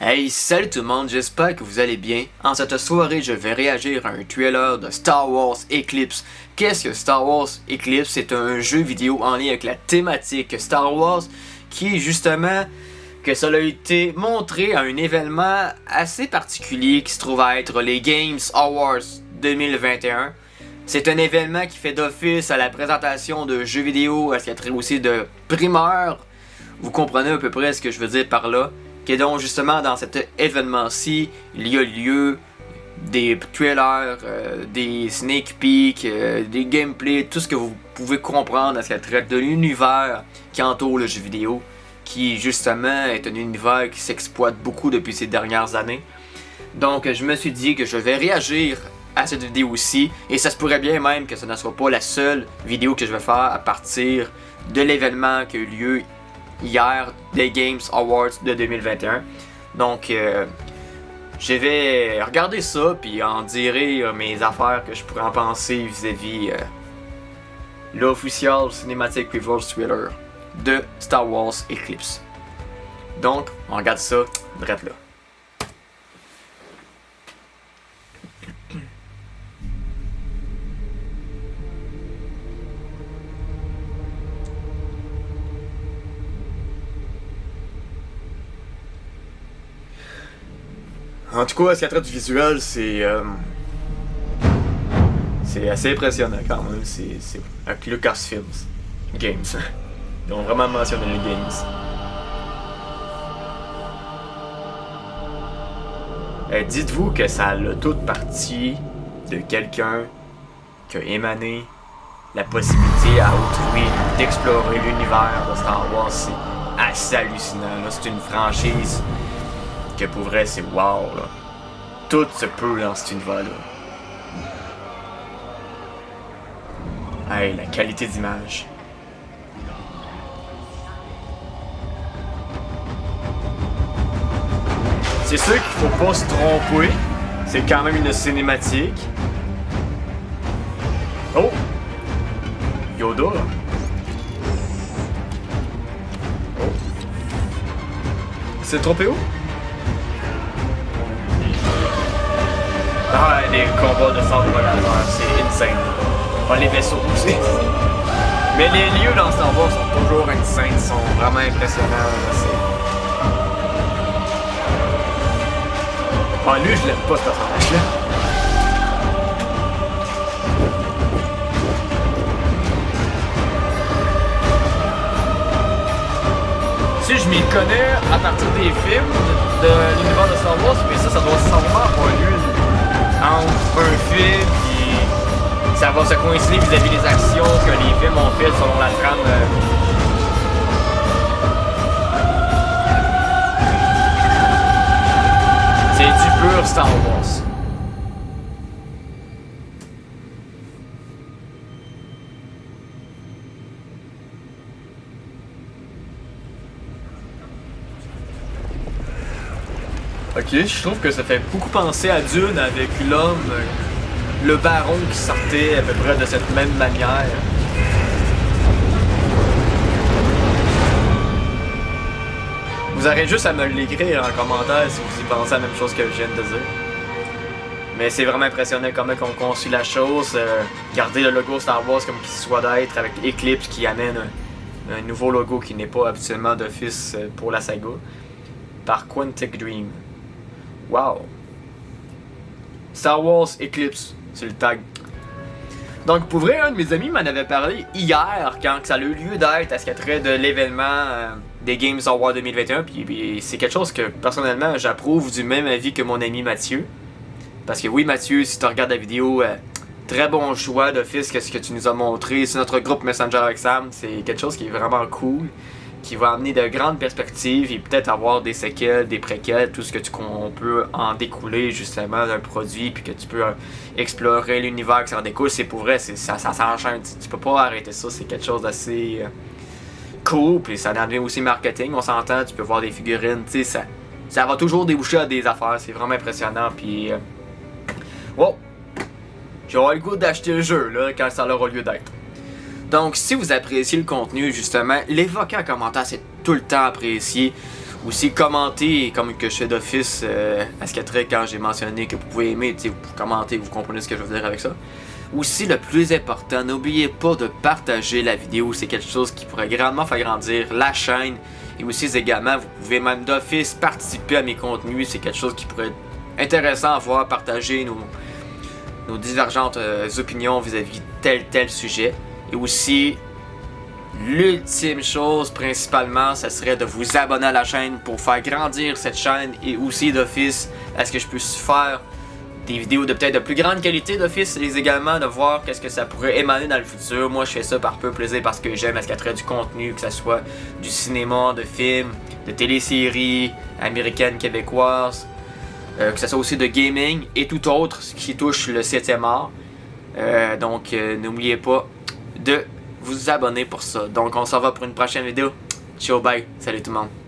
Hey, salut tout le monde, j'espère que vous allez bien. En cette soirée, je vais réagir à un trailer de Star Wars Eclipse. Qu'est-ce que Star Wars Eclipse? C'est un jeu vidéo en lien avec la thématique Star Wars qui est justement que ça a été montré à un événement assez particulier qui se trouve à être les Games Awards 2021. C'est un événement qui fait d'office à la présentation de jeux vidéo, à ce qu'il y a trait aussi de primeurs. Vous comprenez à peu près ce que je veux dire par là. Que donc justement dans cet événement-ci, il y a lieu des trailers, des sneak peeks, des gameplays, tout ce que vous pouvez comprendre à ce qui traite de l'univers qui entoure le jeu vidéo, qui justement est un univers qui s'exploite beaucoup depuis ces dernières années. Donc je me suis dit que je vais réagir à cette vidéo-ci, et ça se pourrait bien même que ce ne soit pas la seule vidéo que je vais faire à partir de l'événement qui a eu lieu hier des Games Awards de 2021. Donc je vais regarder ça puis en dire mes affaires que je pourrais en penser vis-à-vis l'official Cinematic Reverse Thriller de Star Wars Eclipse. Donc on regarde ça direct là. En tout cas, ce qui a trait du visuel, c'est assez impressionnant quand même. C'est avec Lucasfilms Games. Ils ont vraiment mentionné les Games. Dites-vous que ça a toute partie de quelqu'un qui a émané la possibilité à autrui d'explorer l'univers de Star Wars. C'est assez hallucinant. C'est une franchise que pour vrai c'est wow là. Tout se peut dans cet univers là. Hey, la qualité d'image. C'est sûr qu'il faut pas se tromper. C'est quand même une cinématique. Oh! Yoda là. Oh. C'est trompé où? Ah, les combats de sabre laser, c'est insane. Ah, les vaisseaux aussi. Mais les lieux dans Star Wars sont toujours insane, sont vraiment impressionnants. Ah, lui, je l'aime pas ce personnage-là. Si je m'y connais à partir des films de l'univers de Star Wars, mais ça doit sûrement avoir lieu entre un film et ça va se coïncider vis-à-vis des actions que les films ont faites selon la trame. C'est du pur Star Wars. Ok, je trouve que ça fait beaucoup penser à Dune avec l'homme, le baron qui sortait à peu près de cette même manière. Vous aurez juste à me l'écrire en commentaire si vous y pensez à la même chose que je viens de dire. Mais c'est vraiment impressionnant comment on conçut la chose. Garder le logo Star Wars comme qu'il soit d'être avec Eclipse qui amène un nouveau logo qui n'est pas habituellement d'office pour la saga. Par Quantic Dream. Wow! Star Wars Eclipse, c'est le tag. Donc pour vrai, un de mes amis m'en avait parlé hier quand ça a eu lieu d'être à ce qui a trait de l'événement des Games Awards 2021. Puis c'est quelque chose que personnellement j'approuve du même avis que mon ami Mathieu. Parce que oui Mathieu, si tu regardes la vidéo, très bon choix d'office que ce que tu nous as montré sur notre groupe Messenger avec Sam. C'est quelque chose qui est vraiment cool, qui va amener de grandes perspectives et peut-être avoir des séquelles, des préquelles, tout ce que on peut en découler justement d'un produit, puis que tu peux explorer l'univers qui s'en découle. C'est pour vrai, ça s'enchaîne, tu peux pas arrêter ça, c'est quelque chose d'assez cool, puis ça en devient aussi marketing, on s'entend, tu peux voir des figurines, tu sais, ça va toujours déboucher à des affaires, c'est vraiment impressionnant, puis wow, j'aurai le goût d'acheter le jeu là quand ça aura lieu d'être. Donc si vous appréciez le contenu justement, l'évoquer en commentaire c'est tout le temps apprécié. Aussi, commentez comme que je fais d'office à ce qu'attrait quand j'ai mentionné que vous pouvez aimer, vous commentez, vous comprenez ce que je veux dire avec ça. Aussi, le plus important, n'oubliez pas de partager la vidéo, c'est quelque chose qui pourrait grandement faire grandir la chaîne. Et aussi, également, vous pouvez même d'office participer à mes contenus, c'est quelque chose qui pourrait être intéressant à voir, partager nos divergentes opinions vis-à-vis de tel sujet. Et aussi, l'ultime chose principalement, ça serait de vous abonner à la chaîne pour faire grandir cette chaîne et aussi d'office, est-ce que je peux faire des vidéos de peut-être de plus grande qualité d'office et également de voir qu'est-ce que ça pourrait émaner dans le futur. Moi je fais ça par peu plaisir parce que j'aime à ce qu'il y a du contenu, que ce soit du cinéma, de films, de téléséries américaines, québécoises, que ce soit aussi de gaming et tout autre qui touche le 7e art. Donc n'oubliez pas de vous abonner pour ça. Donc on s'en va pour une prochaine vidéo. Ciao, bye, salut tout le monde.